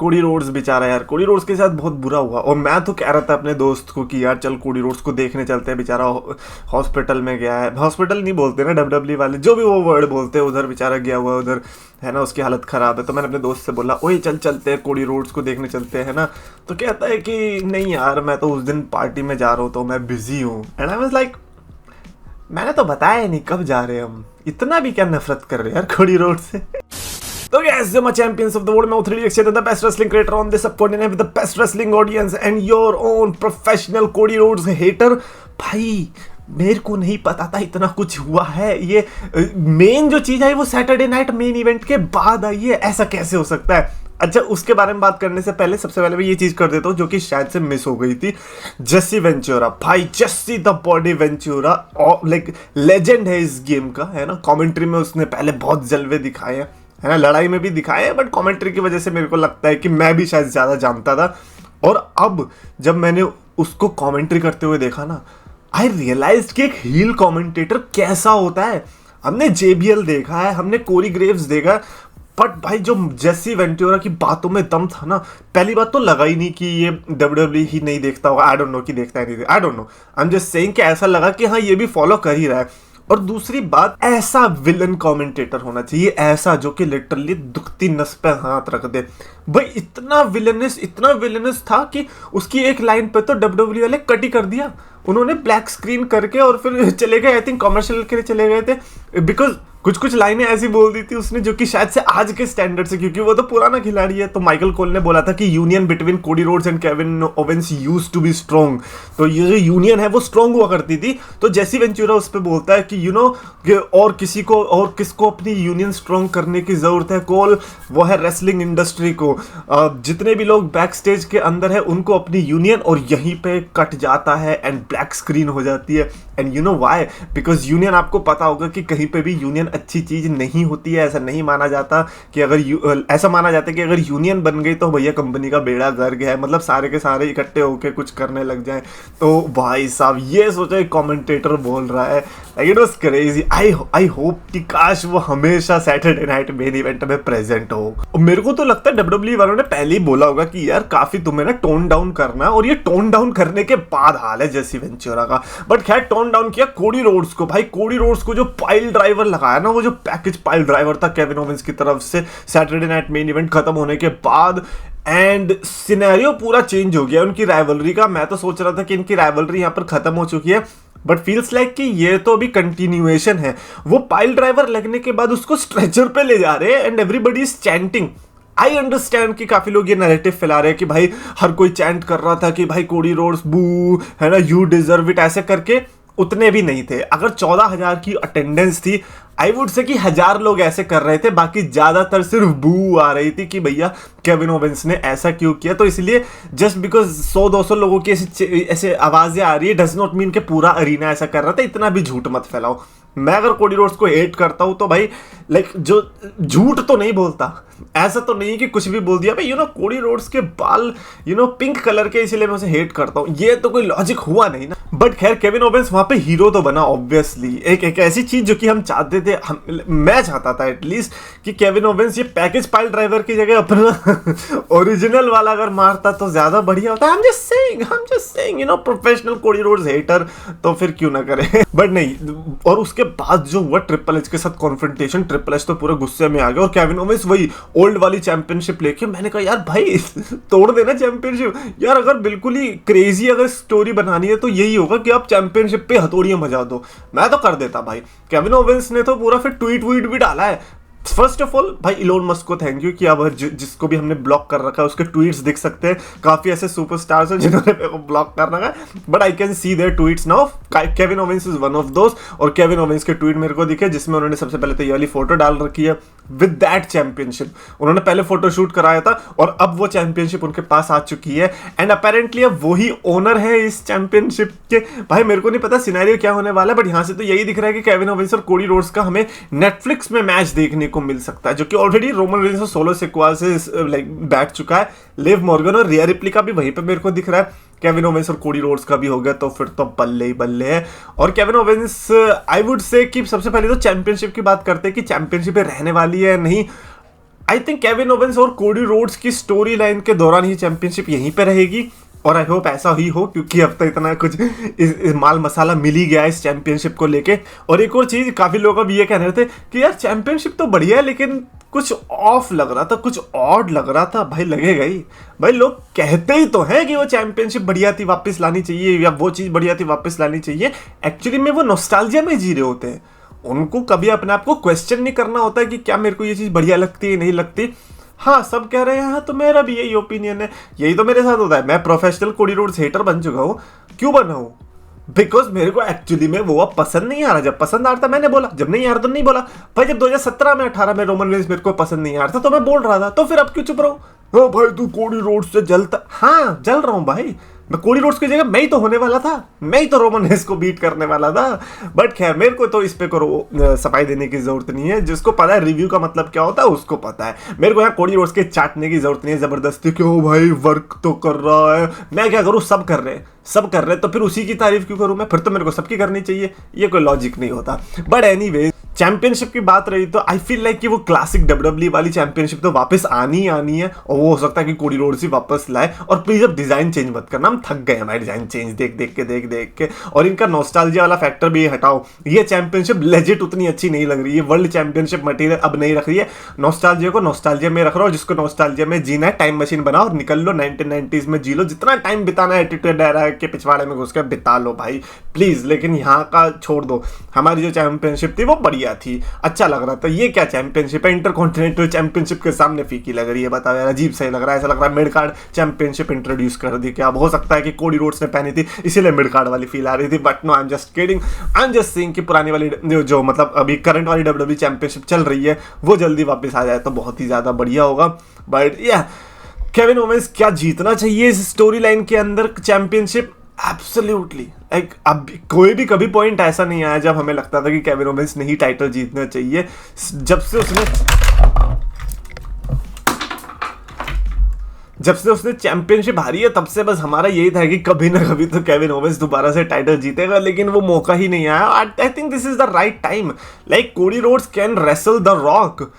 Cody Rhodes बेचारा यार, Cody Rhodes के साथ बहुत बुरा हुआ। और मैं तो कह रहा था अपने दोस्त को कि यार चल कोडी रोड्स को देखने चलते हैं, बेचारा हॉस्पिटल में गया है। हॉस्पिटल नहीं बोलते ना डब्ल्यूडब्ल्यूई वाले, जो भी वो वर्ड बोलते हैं, उधर बेचारा गया हुआ है उधर, है ना, उसकी हालत ख़राब है। तो मैंने अपने दोस्त से बोला ओए चल चलते हैं कोडी रोड्स को देखने चलते हैं ना। तो कहता है कि नहीं यार मैं तो उस दिन पार्टी में जा रहा हूँ तो मैं बिजी हूँ। एंड आई वाज लाइक मैंने तो बताया नहीं कब जा रहे हैं हम, इतना भी क्या नफरत कर रहे हैं यार कोडी रोड से। So guys, I'm a champions of the world. मैं 3D Akshay, the best wrestling creator on this subcontinent with the best wrestling audience and your own professional Cody Rhodes hater. भाई मेरे को नहीं पता था इतना कुछ हुआ है। ये मेन जो चीज आई वो सैटरडे नाइट मेन इवेंट के बाद आई है, ऐसा कैसे हो सकता है? अच्छा, उसके बारे में बात करने से पहले सबसे पहले मैं ये चीज कर देता हूँ जो कि शायद से मिस हो गई थी। जेसी वेंचुरा, भाई Jesse the body Ventura like legend है इस गेम का, है ना। कमेंट्री में उसने पहले बहुत जलवे दिखाए हैं, है ना, लड़ाई में भी दिखाए हैं, बट कमेंट्री की वजह से मेरे को लगता है कि मैं भी शायद ज़्यादा जानता था। और अब जब मैंने उसको कमेंट्री करते हुए देखा ना, आई रियलाइज कि एक हील कमेंटेटर कैसा होता है। हमने JBL देखा है, हमने कोरी ग्रेव्स देखा है, बट भाई जो जेसी वेंटुरा की बातों में दम था ना, पहली बात तो लगा ही नहीं कि ये WWE ही नहीं देखता होगा, आई डोंट नो कि देखता है नहीं, I don't know, I am just saying कि ऐसा लगा कि हाँ ये भी फॉलो कर ही रहा है। और दूसरी बात, ऐसा विलन कमेंटेटर होना चाहिए, ऐसा जो कि लिटरली दुखती नस पे हाथ रख दे। भाई इतना विलनस था कि उसकी एक लाइन पे तो WWE वाले कट ही कर दिया उन्होंने, ब्लैक स्क्रीन करके, और फिर चले गए, आई थिंक कमर्शियल के लिए चले गए थे, बिकॉज कुछ लाइनें ऐसी बोल दी थी उसने जो कि शायद से आज के स्टैंडर्ड से, क्योंकि वो तो पुराना खिलाड़ी है। तो माइकल कोल ने बोला था कि union between Cody Rhodes and Kevin Owens used to be strong, तो ये जो यूनियन है वो स्ट्रॉन्ग हुआ करती थी। तो जेसी वेंचुरा उस पर बोलता है कि यू नो और किसको अपनी यूनियन स्ट्रॉन्ग करने की जरूरत है कोल, वो है रेसलिंग इंडस्ट्री को, जितने भी लोग बैक स्टेज के अंदर है उनको अपनी यूनियन, और यहीं पे कट जाता है एंड ब्लैक स्क्रीन हो जाती है। And you know why, because union, आपको पता होगा कि कहीं पे भी यूनियन अच्छी चीज नहीं होती है। ऐसा नहीं माना जाता कि ऐसा माना जाता है कि अगर यूनियन बन गई तो भैया कंपनी का बेड़ा गर्क है, मतलब सारे के सारे इकट्ठे होकर कुछ करने लग जाए। तो भाई साहब ये सोचो एक कमेंटेटर बोल रहा है, it was crazy. I hope कि काश वो हमेशा सैटरडे नाइट मेन इवेंट में प्रेजेंट हो। मेरे को तो लगता है WWE वालों ने पहले ही बोला होगा कि यार काफी तुम्हें ना टोन डाउन करना है, और ये टोन डाउन करने के बाद हाल है जेसी वेंचुरा का। बट खैर टोन डाउन किया कोडी रोड्स को। भाई कोडी रोड्स को जो पाइल ड्राइवर लगाया ना, वो जो पैकेज पाइल ड्राइवर था केविन ओवेंस की तरफ से सैटरडे नाइट मेन इवेंट खत्म होने के बाद, एंड सिनेरियो पूरा चेंज हो गया उनकी राइवलरी का। मैं तो सोच रहा था कि इनकी राइवलरी यहाँ पर खत्म हो चुकी है, बट फील्स लाइक कि ये तो अभी कंटिन्यूएशन है। वो पाइल ड्राइवर लगने के बाद उसको स्ट्रेचर पे ले जा रहे हैं and everybody is chanting. I understand कि काफी लोग ये नैरेटिव फैला रहे हैं कि भाई हर कोई चैंट कर रहा था कि भाई कोडी रोड्स बू, है ना, यू डिजर्व इट, ऐसे करके। उतने भी नहीं थे। अगर 14,000 की अटेंडेंस थी, आई वुड से कि 1000 लोग ऐसे कर रहे थे, बाकी ज्यादातर सिर्फ बू आ रही थी कि भैया केविन ओवेंस ने ऐसा क्यों किया। तो इसलिए जस्ट बिकॉज 100-200 लोगों की ऐसे आवाजें आ रही है डज नॉट मीन कि पूरा अरीना ऐसा कर रहा था। इतना भी झूठ मत फैलाओ। मैं अगर कोडी रोड्स को हेट करता हूं तो भाई लाइक जो झूठ तो नहीं बोलता, ऐसा तो नहीं कि कुछ भी बोल दिया भाई, कोडी रोड्स के बाल पिंक कलर के, इसलिए मैं उसे हेट करता हूं। ये तो कोई लॉजिक हुआ नहीं ना। बट खैर केविन ओवेंस वहां पे हीरो तो बना ऑब्वियसली। एक ऐसी चीज जो कि हम चाहते थे, मैं चाहता था एटलीस्ट कि केविन ओवेंस ये पैकेज पाइल ड्राइवर की जगह अपना ओरिजिनल वाला अगर मारता तो ज्यादा बढ़िया होता। I'm just saying, professional Cody Rhodes hater तो फिर क्यों ना करे। बट नहीं, और उसके बाद जो हुआ ट्रिपल एच के साथ कॉन्फ्रंटेशन, ट्रिपल एच तो पूरे गुस्से में आ गया और केविन ओवेंस वही ओल्ड वाली चैंपियनशिप लेके, मैंने कहा यार भाई तोड़ देना चैंपियनशिप यार। अगर बिल्कुल ही क्रेजी अगर स्टोरी बनानी है तो यही होगा कि आप चैंपियनशिप पे हथौड़ियां बजा दो। मैं तो कर देता भाई। केविन ओवेंस ने तो पूरा फिर ट्वीट भी डाला है। फर्स्ट ऑफ ऑल भाई इलोन मस्क को थैंक यू कि अब जिसको भी हमने ब्लॉक कर रखा है उसके ट्वीट्स दिख सकते हैं। काफी ऐसे सुपरस्टार्स हैं जिन्होंने मेरे को ब्लॉक कर रखा है, but I can see their tweets now. Kevin Owens is one of those, और केविन ओवेंस के ट्वीट मेरे को दिखे जिसमें उन्होंने सबसे पहले तो ये वाली फोटो डाल रखी है विद दैट चैंपियनशिप। उन्होंने पहले फोटो शूट कराया था और अब वो चैंपियनशिप उनके पास आ चुकी है, एंड अपेरेंटली अब वही ओनर है इस चैंपियनशिप के। भाई मेरे को नहीं पता सिनेरियो क्या होने वाला है, बट यहाँ से तो यही दिख रहा है कि केविन ओवेंस और कोडी रोड्स का हमें नेटफ्लिक्स में मैच देखने को मिल सकता है, जो कि ऑलरेडी रोमन रेंस और सोलो सिक्वा से लाइक बैठ चुका है। लिव मॉर्गन और रिया रिप्ली का भी वहीं पे मेरे को दिख रहा है। केविन ओवेंस और कोडी रोड्स का भी हो गया तो फिर तो बल्ले ही बल्ले है। और Kevin Owens I would say कि सबसे पहले तो चैंपियनशिप की बात करते हैं कि चैंपियनशिप रहने वाली है नहीं। आई थिंक केविन ओवेंस और कोडी रोड्स की स्टोरी लाइन के दौरान ही चैंपियनशिप यहीं पे रहेगी, और आई होप ऐसा ही हो, क्योंकि अब तक इतना कुछ इस माल मसाला मिल ही गया इस चैंपियनशिप को लेके। और एक और चीज, काफी लोग अब ये कह रहे थे कि यार चैंपियनशिप तो बढ़िया है लेकिन कुछ ऑफ लग रहा था, कुछ ऑड लग रहा था। भाई लगेगा ही, भाई लोग कहते ही तो हैं कि वो चैंपियनशिप बढ़िया थी वापस लानी चाहिए, या वो चीज बढ़िया थी वापस लानी चाहिए। एक्चुअली में वो नॉस्टैल्जिया में जी रहे होते हैं, उनको कभी अपने आप को क्वेश्चन नहीं करना होता है कि क्या मेरे को ये चीज बढ़िया लगती है नहीं लगती। हाँ सब कह रहे हैं, हाँ तो मेरा भी यही ओपिनियन है, यही तो मेरे साथ होता है। मैं प्रोफेशनल कोडी रोड्स हेटर बन चुका हूँ। क्यों बना हूँ? बिकॉज मेरे को एक्चुअली में वो अब पसंद नहीं आ रहा। जब पसंद आ रहा था मैंने बोला, जब नहीं आ रहा तो नहीं बोला। भाई जब 2017 में 18 में रोमन रेंस मेरे को पसंद नहीं आ रहा था तो मैं बोल रहा था, तो फिर अब क्यों चुप रहा हूँ? हाँ भाई तू कोडी रोड्स से जलता, हाँ जल रहा हूँ भाई। मैं कोडी रोड्स की जगह मैं ही तो होने वाला था, मैं ही तो रोमन रेंस को बीट करने वाला था। बट खैर मेरे को तो इस पे करो सफाई देने की जरूरत नहीं है। जिसको पता है रिव्यू का मतलब क्या होता है उसको पता है। मेरे को यहाँ कोडी रोड्स के चाटने की जरूरत नहीं है जबरदस्ती, क्यों भाई वर्क तो कर रहा है। मैं क्या करूँ, सब कर रहे हैं, सब कर रहे हैं, तो फिर उसी की तारीफ क्यों करूँ मैं? फिर तो मेरे को सबकी करनी चाहिए, ये कोई लॉजिक नहीं होता। बट एनीवे चैंपियनशिप की बात रही तो आई फील लाइक कि वो क्लासिक डब्ल्यूडब्ल्यूई वाली चैंपियनशिप तो वापस आनी आनी है, और वो हो सकता है कि कोडी रोड्स ही वापस लाए। और प्लीज अब डिजाइन चेंज मत करना, हम थक गए हमारे डिजाइन चेंज देख देख के। और इनका नॉस्टैल्जिया वाला फैक्टर भी हटाओ। ये चैंपियनशिप लेजिट उतनी अच्छी नहीं लग रही है, वर्ल्ड चैंपियनशिप मटेरियल अब नहीं रख रही है। नॉस्टैल्जिया को नॉस्टैल्जिया में रख रहा हो, जिसको नॉस्टैल्जिया में जीना है टाइम मशीन बनाओ और निकल लो 1990s में जी लो, जितना टाइम बिताना है एटीट्यूड एरा के पिछवाड़े में घुस के बिता लो भाई प्लीज। लेकिन यहाँ का छोड़ दो, हमारी जो चैंपियनशिप थी वो बढ़िया थी, अच्छा लग रहा था। ये क्या चैंपियनशिप है, इंटरकॉन्टिनेंटल चैंपियनशिप के सामने फीकी लग रही है। बताओ यार, अजीब सही लग रहा है, ऐसा लग रहा है मिड कार्ड चैंपियनशिप इंट्रोड्यूस कर दी। क्या अब हो सकता है कि कोडी रोड्स ने पहनी थी इसीलिए मिड कार्ड वाली फील आ रही थी? But no, I am just kidding, I am just saying कि पुरानी वाली जो मतलब अभी करंट वाली डब्ल्यूडब्ल्यूई चैंपियनशिप चल रही है वो जल्दी वापस आ जाए तो बहुत ही ज्यादा बढ़िया होगा। बट या केविन ओवेंस क्या जीतना चाहिए इस स्टोरी लाइन के अंदर चैंपियनशिप? एब्सोल्युटली, लाइक अब कोई भी कभी पॉइंट ऐसा नहीं आया जब हमें लगता था कि केविन ओवेंस नहीं टाइटल जीतना चाहिए। जब से उसने चैंपियनशिप हारी है तब से बस हमारा यही था कि कभी ना कभी तो केविन ओवेंस दोबारा से टाइटल जीतेगा, लेकिन वो मौका ही नहीं आया। I think this is the right time. Like Cody Rhodes can wrestle the rock,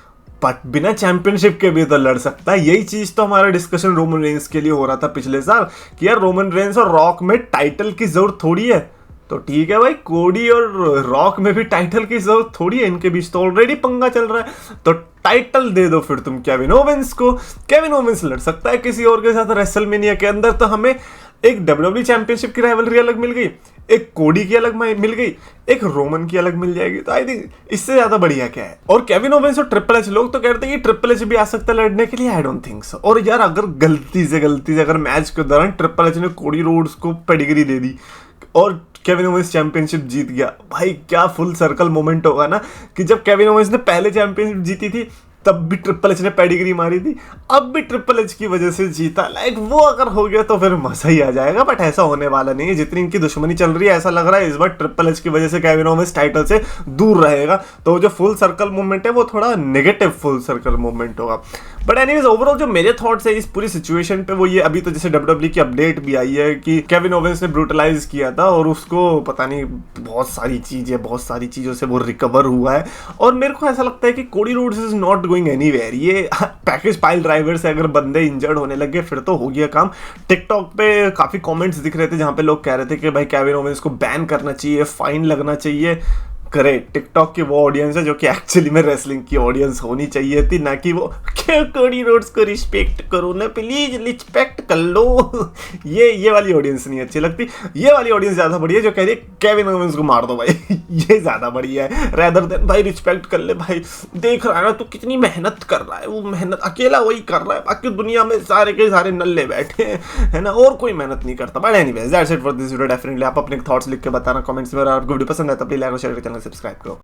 but बिना चैंपियनशिप के भी तो लड़ सकता है। यही चीज तो हमारा डिस्कशन रोमन रेंस के लिए हो रहा था पिछले साल कि यार रोमन रेंस और रॉक में टाइटल की जरूरत थोड़ी है। तो ठीक है भाई, कोडी और रॉक में भी टाइटल की जरूरत थोड़ी है, इनके बीच तो ऑलरेडी पंगा चल रहा है। तो टाइटल दे दो फिर तुम केविन ओवेंस को। केविन ओवेंस लड़ सकता है किसी और के साथ रेसलमेनिया के अंदर, तो हमें एक डब्ल्यूडब्ल्यूई चैंपियनशिप की राइवलरी अलग मिल गई, एक कोडी की अलग मिल गई, एक रोमन की अलग मिल जाएगी। तो आई थिंक इससे ज्यादा बढ़िया क्या है। और केविन ओवेंस और ट्रिपल एच, लोग तो कहते हैं कि ट्रिपल एच भी आ सकता है लड़ने के लिए, आई डोंट थिंक सो। और यार अगर गलती से अगर मैच के दौरान ट्रिपल एच ने कोडी रोड्स को पेडिग्री दे दी और केविन ओवेंस चैंपियनशिप जीत गया, भाई क्या फुल सर्कल मोमेंट होगा ना, कि जब केविन ओवेंस ने पहले चैंपियनशिप जीती थी तब भी ट्रिपल एच ने पेडिग्री मारी थी, अब भी ट्रिपल एच की वजह से जीता। लाइक वो अगर हो गया तो फिर मजा ही आ जाएगा। बट ऐसा होने वाला नहीं है, जितनी इनकी दुश्मनी चल रही है ऐसा लग रहा है इस बार ट्रिपल एच की वजह से केविन ओवेंस टाइटल से दूर रहेगा। तो जो फुल सर्कल मूवमेंट है वो थोड़ा नेगेटिव फुल सर्कल मूवमेंट होगा। बट एनीवेज ओवरऑल जो मेरे थॉट्स है इस पूरी सिचुएशन पे वो ये, अभी तो जैसे डब्ल्यूडब्ल्यूई की अपडेट भी आई है कि केविन ओवेंस ने ब्रूटलाइज किया था और उसको पता नहीं बहुत सारी चीजों से वो रिकवर हुआ है। और मेरे को ऐसा लगता है कि Cody Rhodes is not going anywhere. ये पैकेज पाइल ड्राइवर से अगर बंदे इंजर्ड होने लगे फिर तो हो गया काम। टिकटॉक पे काफी कमेंट्स दिख रहे थे जहां पे लोग कह रहे थे कि भाई केविन ओवेंस को बैन करना चाहिए, फाइन लगना चाहिए। करेक्ट, टिकटॉक की वो ऑडियंस है जो कि एक्चुअली में रेसलिंग की ऑडियंस होनी चाहिए थी, ना कि वो कोडी रोड्स को रिस्पेक्ट करो ना, प्लीज रिस्पेक्ट कर लो। ये वाली ऑडियंस नहीं अच्छी लगती। ये वाली ऑडियंस ज्यादा बढ़िया है जो कह रही है केविन ओवेंस को मार दो भाई। ये ज्यादा बढ़िया है रेदर देन भाई रिस्पेक्ट कर ले भाई, देख रहा है ना तू कितनी मेहनत कर रहा है, वो मेहनत अकेला वही कर रहा है, बाकी दुनिया में सारे के सारे नल्ले बैठे है ना, और कोई मेहनत नहीं करता। But anyways that's it for this video. Definitely आप अपने थॉट्स लिख के बताना कमेंट्स में, और आपको वीडियो पसंद है तो प्लीज लाइक और शेयर करके चैनल सब्सक्राइब करो।